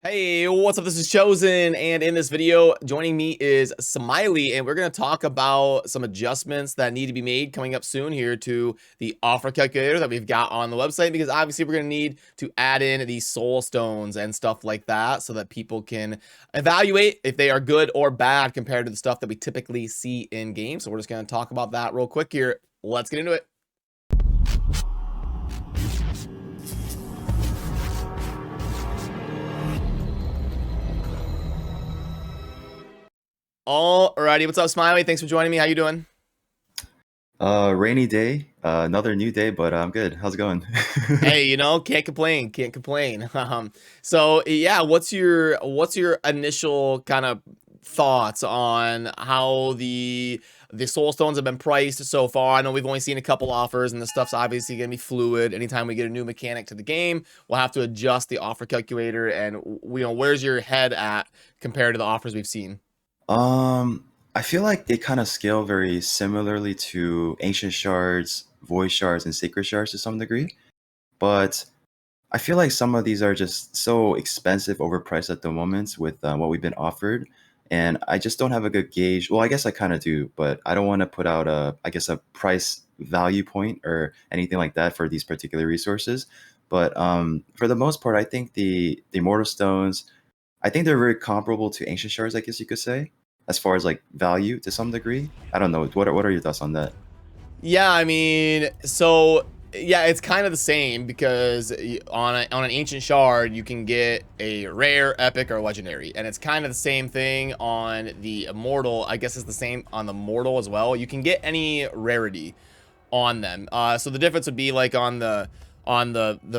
Hey, what's up? This is Chosen, and in this video, joining me is Smiley, and we're going to talk about some adjustments that need to be made coming up soon here to the offer calculator that we've got on the website, because obviously we're going to need to add in these soul stones and stuff like that so that people can evaluate if they are good or bad compared to the stuff that we typically see in games. So we're just going to talk about that real quick here. Let's get into it. Alrighty, what's up, Smiley? Thanks for joining me. How you doing? Rainy day, another new day, but I'm good. How's it going? Hey, can't complain, can't complain. So yeah, what's your initial kind of thoughts on how the soul stones have been priced so far? I know we've only seen a couple offers, and the stuff's obviously gonna be fluid. Anytime we get a new mechanic to the game, we'll have to adjust the offer calculator. And where's your head at compared to the offers we've seen? I feel like they kind of scale very similarly to ancient shards, void shards, and sacred shards to some degree, but I feel like some of these are just so expensive, overpriced at the moment with what we've been offered, and I just don't have a good gauge. Well, I guess I kind of do, but I don't want to put out I guess, a price value point or anything like that for these particular resources. But for the most part, I think the Immortal Stones, I think they're very comparable to ancient shards, I guess you could say, as far as like value to some degree. I don't know. What are your thoughts on that? Yeah, I mean, so yeah, it's kind of the same because on an ancient shard you can get a rare, epic, or legendary, and it's kind of the same thing on the immortal. I guess it's the same on the mortal as well. You can get any rarity on them. So the difference would be like on the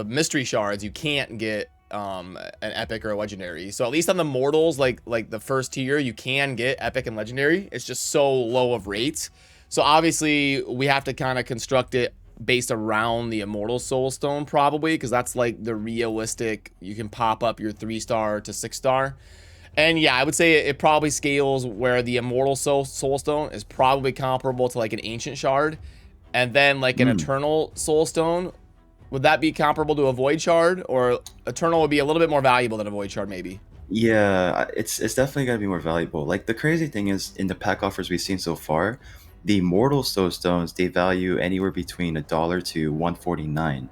mystery shards, you can't get an epic or a legendary. So at least on the mortals, like the first tier, you can get epic and legendary. It's just so low of rates. So obviously we have to kind of construct it based around the immortal soul stone, probably, because that's like the realistic. You can pop up your 3-star to 6-star. And yeah, I would say it probably scales where the immortal soul stone is probably comparable to like an ancient shard, and then like an Mm. eternal soul stone, would that be comparable to a void shard? Or eternal would be a little bit more valuable than a void shard, maybe? Yeah, it's definitely gonna be more valuable. Like the crazy thing is, in the pack offers we've seen so far, the Mortal Soul Stones they value anywhere between $1 to 149,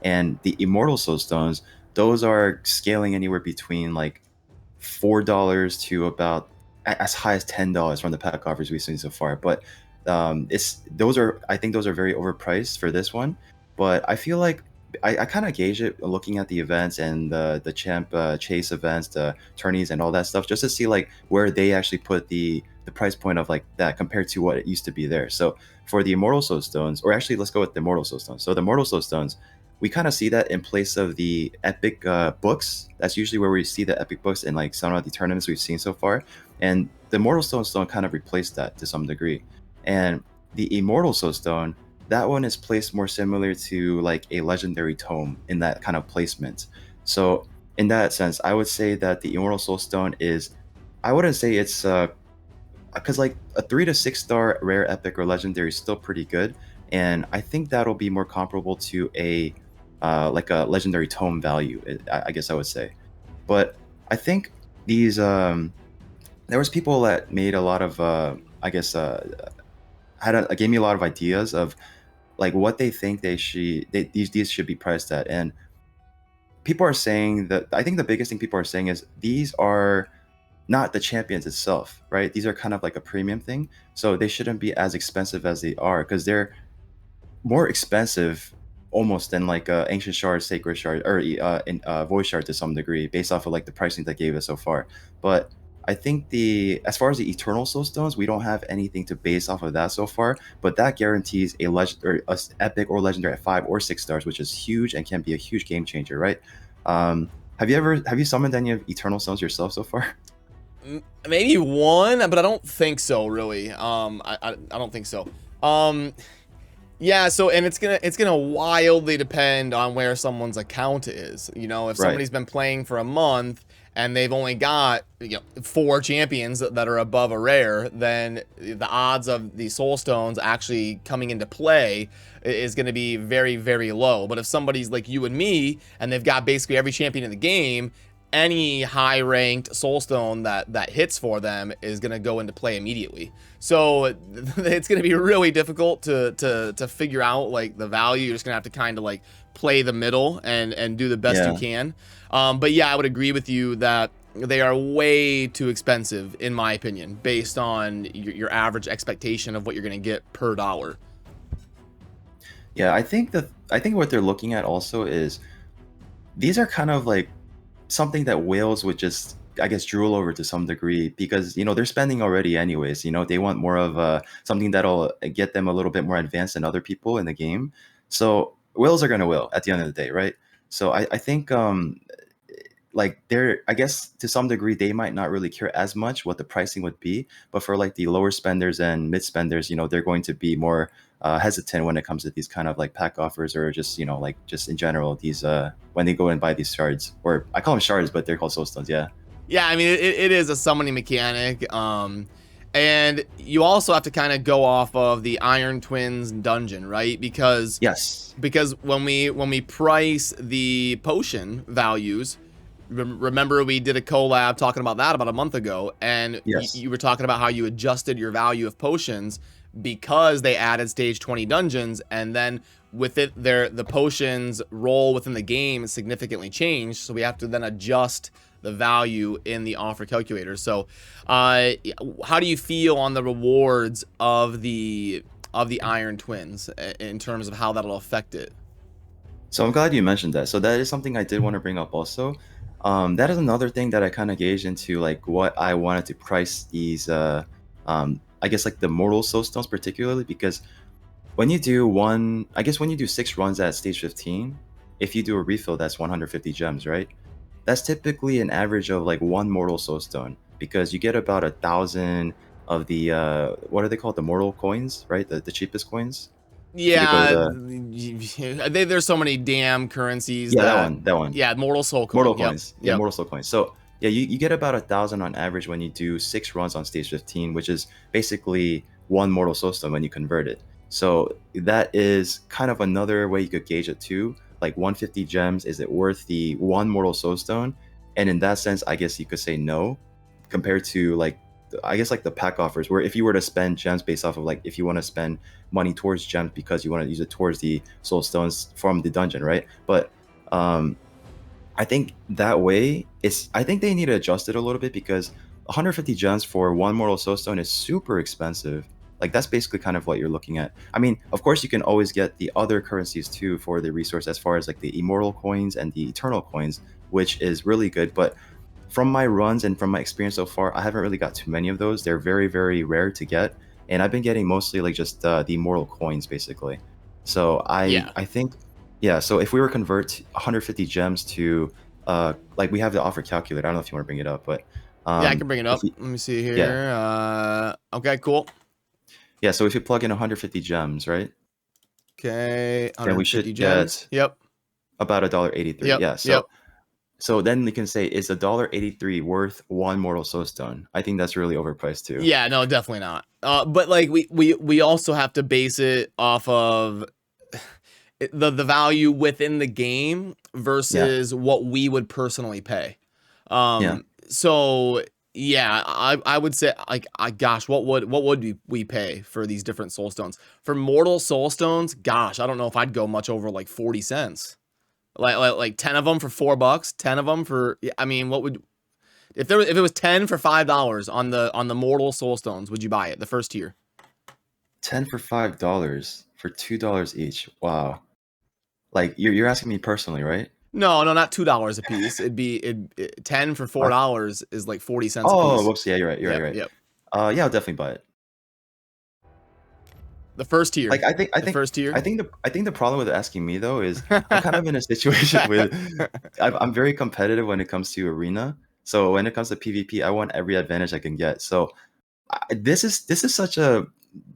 and the Immortal Soul Stones those are scaling anywhere between like $4 to about as high as $10 from the pack offers we've seen so far. But it's those are I think those are very overpriced for this one. But I feel like I kind of gauge it looking at the events and the champ chase events, the tourneys, and all that stuff, just to see like where they actually put the price point of like that compared to what it used to be there. So for the Immortal Soul Stones, or actually let's go with the Immortal Soul Stones. So the Immortal Soul Stones, we kind of see that in place of the epic books. That's usually where we see the epic books in like some of the tournaments we've seen so far. And the Immortal Soul Stone kind of replaced that to some degree. And the Immortal Soul Stone, that one is placed more similar to like a legendary tome in that kind of placement. So in that sense, I would say that the Immortal Soul Stone is, I wouldn't say it's because like a 3 to 6 star rare epic or legendary is still pretty good, and I think that'll be more comparable to a like a legendary tome value, I guess I would say. But I think these there was people that made a lot of I guess gave me a lot of ideas of like what they think these should be priced at. And people are saying that, I think the biggest thing people are saying is these are not the champions itself, right? These are kind of like a premium thing, so they shouldn't be as expensive as they are, because they're more expensive almost than like ancient shard, sacred shard, or void shard to some degree, based off of like the pricing that gave us so far. But I think the as far as the eternal soul stones, we don't have anything to base off of that so far. But that guarantees a legend or epic or legendary at 5 or 6 stars, which is huge and can be a huge game changer, right? Have you summoned any of eternal stones yourself so far? Maybe one, but I don't think so, really. I don't think so. Um, Yeah, so and it's gonna wildly depend on where someone's account is. If Right. somebody's been playing for a month and they've only got 4 champions that are above a rare, then the odds of the soul stones actually coming into play is going to be very, very low. But if somebody's like you and me and they've got basically every champion in the game, any high ranked soulstone that hits for them is going to go into play immediately. So it's going to be really difficult to figure out like the value. You're just going to have to kind of like play the middle and do the best you can. But yeah, I would agree with you that they are way too expensive, in my opinion, based on your average expectation of what you're going to get per dollar. Yeah, I think what they're looking at also is these are kind of like something that whales would just, I guess, drool over to some degree, because they're spending already anyways. They want more of something that'll get them a little bit more advanced than other people in the game. So whales are gonna whale at the end of the day, right? So I think like I guess to some degree they might not really care as much what the pricing would be, but for like the lower spenders and mid spenders, they're going to be more hesitant when it comes to these kind of like pack offers, or just like just in general these when they go and buy these shards, or I call them shards but they're called soulstones. Yeah, I mean it is a summoning mechanic, and you also have to kind of go off of the Iron Twins dungeon, right? Because when we price the potion values, remember we did a collab talking about that about a month ago, and you were talking about how you adjusted your value of potions because they added stage 20 dungeons, and then with it the potions roll within the game significantly changed, so we have to then adjust the value in the offer calculator. So how do you feel on the rewards of the Iron Twins in terms of how that'll affect it? So I'm glad you mentioned that. So that is something I did want to bring up also. That is another thing that I kind of gauged into like what I wanted to price these I guess like the mortal soulstones particularly, because when you do when you do 6 runs at stage 15, if you do a refill, that's 150 gems, right? That's typically an average of like 1 mortal soulstone, because you get about 1,000 of the what are they called, the mortal coins, right? The cheapest coins. Yeah, there's so many damn currencies. Yeah, that one. Yeah, mortal soul coin. Mortal coins. Yeah, mortal soul coins. So yeah, you get about 1,000 on average when you do 6 runs on stage 15, which is basically 1 mortal soulstone when you convert it. So that is kind of another way you could gauge it too. Like 150 gems, is it worth the 1 mortal soulstone? And in that sense, I guess you could say no, compared to like I guess like the pack offers, where if you were to spend gems based off of like if you want to spend money towards gems because you want to use it towards the soul stones from the dungeon, right? But I think that way I think they need to adjust it a little bit, because 150 gems for 1 mortal soulstone is super expensive. Like that's basically kind of what you're looking at. I mean, of course you can always get the other currencies too for the resource, as far as like the immortal coins and the eternal coins, which is really good. But from my runs and from my experience so far, I haven't really got too many of those. They're very, very rare to get, and I've been getting mostly like just the immortal coins basically. So I think so if we were to convert 150 gems to like we have the offer calculator. I don't know if you want to bring it up, but yeah, I can bring it up. Let me see here. Okay, cool. Yeah, so if you plug in 150 gems, right? Okay, then we should gems. Get about $1.83. Yeah, so then we can say, is $1.83 worth 1 mortal soulstone? I think that's really overpriced too. Yeah, no, definitely not. But like we also have to base it off of the value within the game versus what we would personally pay. So yeah, I would say like gosh, what would we pay for these different soulstones? For mortal soulstones, gosh, I don't know if I'd go much over like 40 cents. Like 10 of them for $4, 10 of them for, I mean, what would, if it was 10 for $5 on the mortal soulstones, would you buy it, the first tier? 10 for $5 for $2 each. Wow. Like you're asking me personally, right? No, not $2 a piece. It'd be 10 for $4 is like 40 cents a piece. Oh, whoops. Yeah, you're right. You're right. Yep. Yeah, I'll definitely buy it. The first tier. Like I think first tier. I think the problem with asking me though is I'm kind of in a situation with I'm very competitive when it comes to arena. So when it comes to PvP, I want every advantage I can get. So this is such a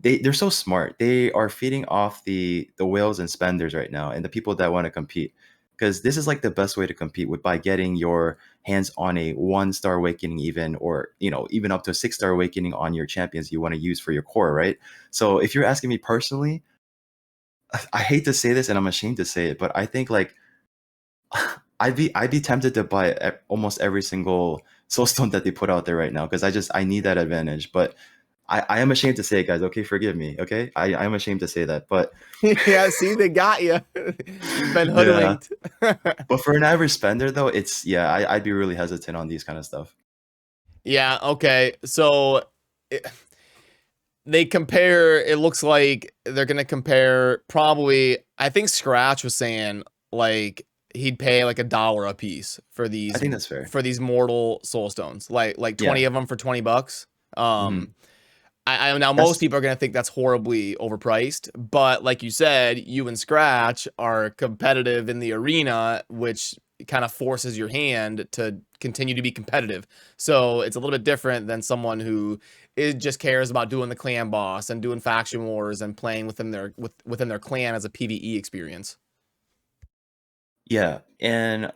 they're so smart. They are feeding off the whales and spenders right now, and the people that want to compete, because this is like the best way to compete by getting your hands on a 1-star awakening, even, or even up to a 6-star awakening on your champions you want to use for your core, right? So if you're asking me personally, I hate to say this and I'm ashamed to say it, but I think like I'd be tempted to buy almost every single soulstone that they put out there right now because I need that advantage. But I am ashamed to say it, guys. Okay, forgive me. Okay, I am ashamed to say that. But Yeah, see, they got you. You've been yeah, hoodwinked. but for an average spender though, it's yeah, I'd be really hesitant on these kind of stuff. Yeah, okay. So they compare, it looks like they're going to compare probably, I think Scratch was saying like he'd pay like $1 a piece I think that's fair. for these mortal soulstones, like 20 Yeah. of them for $20. Hmm. I now most That's people are gonna think that's horribly overpriced, but like you said, you and Scratch are competitive in the arena, which kind of forces your hand to continue to be competitive. So it's a little bit different than someone who just cares about doing the clan boss and doing faction wars and playing within their clan as a PvE experience. yeah, and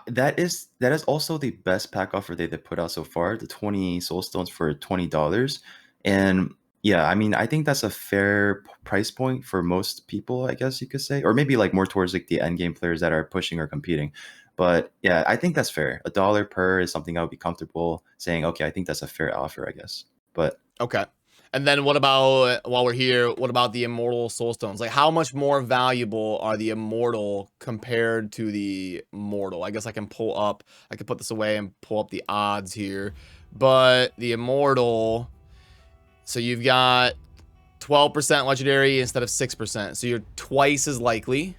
that is also the best pack offer they put out so far. The 20 soulstones for $20, and yeah, I mean I think that's a fair price point for most people, I guess you could say, or maybe like more towards like the end game players that are pushing or competing. But yeah, I think that's fair. $1 per is something I would be comfortable saying. Okay, I think that's a fair offer, I guess. But Okay. And then what about, while we're here, what about the immortal soulstones? Like how much more valuable are the immortal compared to the mortal? I guess I can put this away and pull up the odds here. But the immortal, so you've got 12% legendary instead of 6%. So you're twice as likely.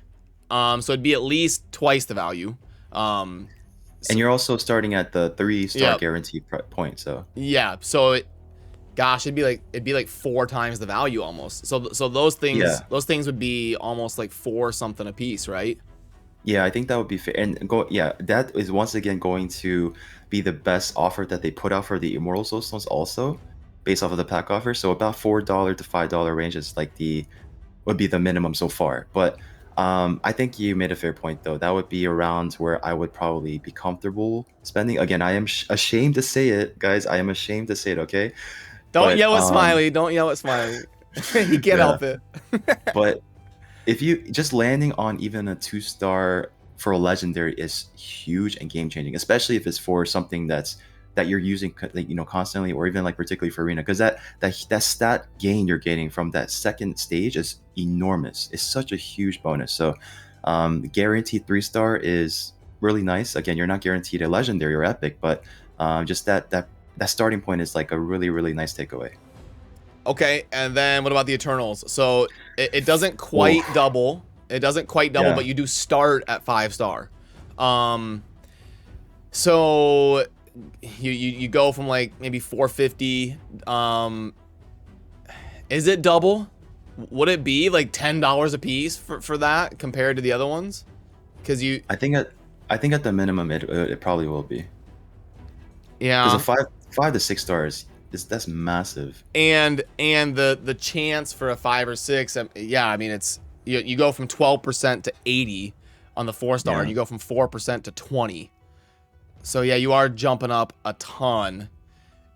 So it'd be at least twice the value. Um, and so, you're also starting at the 3-star yeah, guarantee point, so yeah. So gosh, it'd be like 4 times the value almost. So yeah. those things would be almost like 4 something a piece, right? Yeah, I think that would be fair. And yeah, that is once again going to be the best offer that they put out for the Immortal Soulstones also, based off of the pack offer. So about $4 to $5 range is like would be the minimum so far. But I think you made a fair point though. That would be around where I would probably be comfortable spending. Again, I am ashamed to say it, guys. I am ashamed to say it, okay? Don't But yell at Smiley. Don't yell at Smiley. He can't yeah, help it. but if you just landing on even a 2-star for a legendary is huge and game changing, especially if it's for something that you're using like, constantly, or even like particularly for arena, because that stat gain you're getting from that second stage is enormous. It's such a huge bonus. So guaranteed 3-star is really nice. Again, you're not guaranteed a legendary or epic, but just that starting point is like a really really nice takeaway. Okay, and then what about the Eternals? So it doesn't Oh quite double. It doesn't quite double, yeah. but you do start at 5-star. Um, so you go from like maybe 450. Is it double? Would it be like $10 a piece for that compared to the other ones? Because I think at the minimum it probably will be, because a yeah, 5 to 6 stars that's massive. and the chance for a 5 or 6, yeah, I mean it's you go from 12% to 80 on the 4-star, and Yeah. you go from 4% to 20. So yeah, you are jumping up a ton.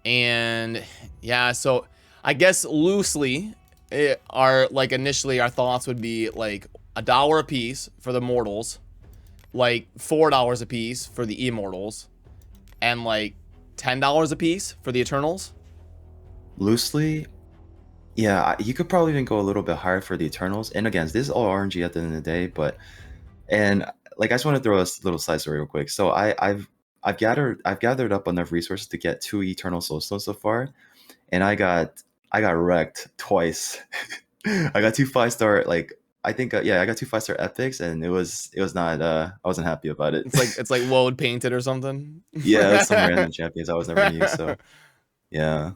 And yeah, so I guess loosely, initially our thoughts would be like $1 a piece for the mortals, like $4 a piece for the immortals, and like $10 a piece for the eternals. Loosely, yeah, you could probably even go a little bit higher for the Eternals. And again, this is all RNG at the end of the day, but and like I just want to throw a little side story real quick. So I've gathered up enough resources to get 2 Eternal Soulstones so far, and I got wrecked twice. I got 2 5-star, like I think yeah, I got 2 5-star epics, and it was not I wasn't happy about it. It's like woad painted or something. Yeah, it was some random champions I was never gonna use. So yeah,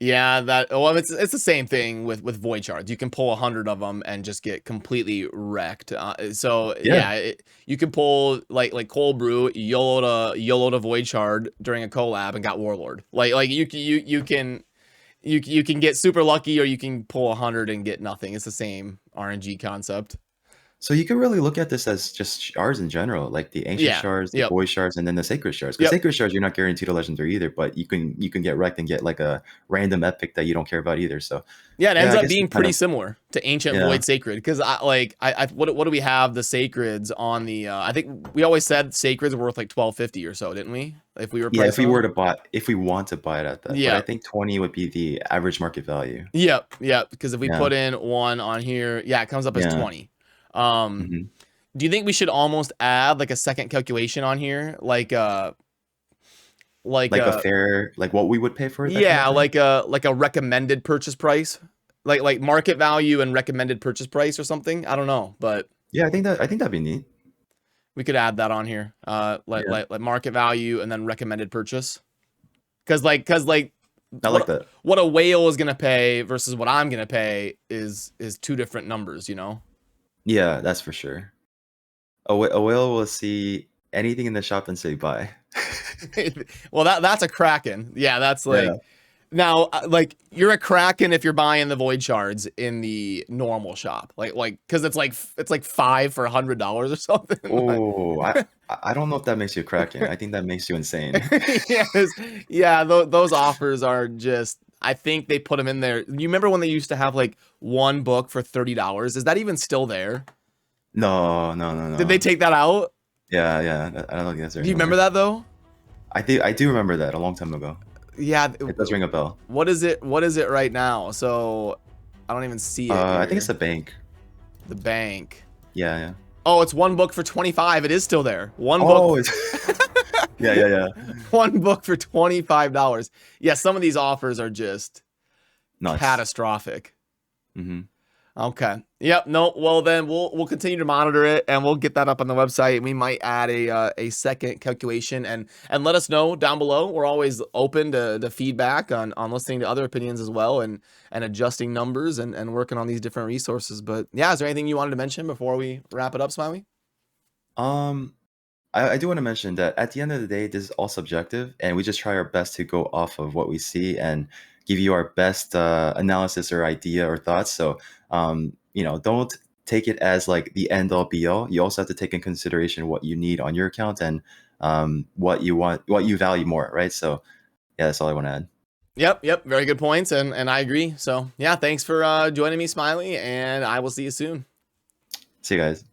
Yeah, well, it's the same thing with void shards. You can pull 100 of them and just get completely wrecked. So yeah. yeah, you can pull like cold brew, YOLO to void shard during a collab and got warlord. Like you can get super lucky, or you can pull 100 and get nothing. It's the same RNG concept. So you can really look at this as just shards in general, like the ancient Yeah. shards, the Yep. void shards, and then the sacred shards. Because Yep. sacred shards, you're not guaranteed a legendary either, but you can get wrecked and get like a random epic that you don't care about either. So Yeah, it yeah, ends I up guess being it's kind pretty of similar to Ancient yeah. Void Sacred because what do we have the sacreds on the I think we always said sacreds were worth like 12.50 or so, didn't we? If we were Yeah, if we pricing were them. to buy, if we want to buy it at that, but I Yeah. think 20 would be the average market value. Yep. Yep. Because if we Yeah, put in one on here, yeah, it comes up as yeah. 20. Um, hmm do you think we should almost add like a second calculation on here, like Like a a fair, like what we would pay for it, that kind yeah, of thing. like a recommended purchase price, like market value and recommended purchase price or something? I don't know, but Yeah, I think that'd be neat. we could add that on here. Yeah, Like market value and then recommended purchase. Cause like I like what that. what a whale is gonna pay versus what I'm gonna pay is two different numbers, you know? Yeah, that's for sure. A whale will see anything in the shop and say buy. Well, that's a kraken. Yeah, that's Yeah. like now like you're a kraken if you're buying the void shards in the normal shop. Like because it's like 5 for $100 or something. Like, Oh, I don't know if that makes you cracking. I think that makes you insane. yes, yeah, those offers are just. I think they put them in there. You remember when they used to have like one book for $30? Is that even still there? No, no, no, Did they no. take that out? Yeah, yeah. I don't think that's there Do you remember anymore. that though? I do remember that a long time ago. Yeah. It does ring a bell. What is it? What is it right now? So I don't even see it I think it's here. the bank. The bank. Yeah, yeah. Oh, it's one book for 25. It is still there. One book. Oh, it's yeah, yeah, yeah. One book for $25. Yeah, some of these offers are just Nuts. catastrophic. hmm Okay. Yep. No. Well, then we'll continue to monitor it, and we'll get that up on the website. We might add a second calculation, and let us know down below. We're always open to feedback on listening to other opinions as well, and adjusting numbers and working on these different resources. But yeah, is there anything you wanted to mention before we wrap it up, Smiley? Um, I do want to mention that at the end of the day, this is all subjective, and we just try our best to go off of what we see and give you our best analysis or idea or thoughts. So, don't take it as like the end all be all. You also have to take in consideration what you need on your account and what you want, what you value more, right? So, yeah, that's all I want to add. Yep. Yep. Very good points, and I agree. So yeah, thanks for joining me, Smiley, and I will see you soon. See you guys.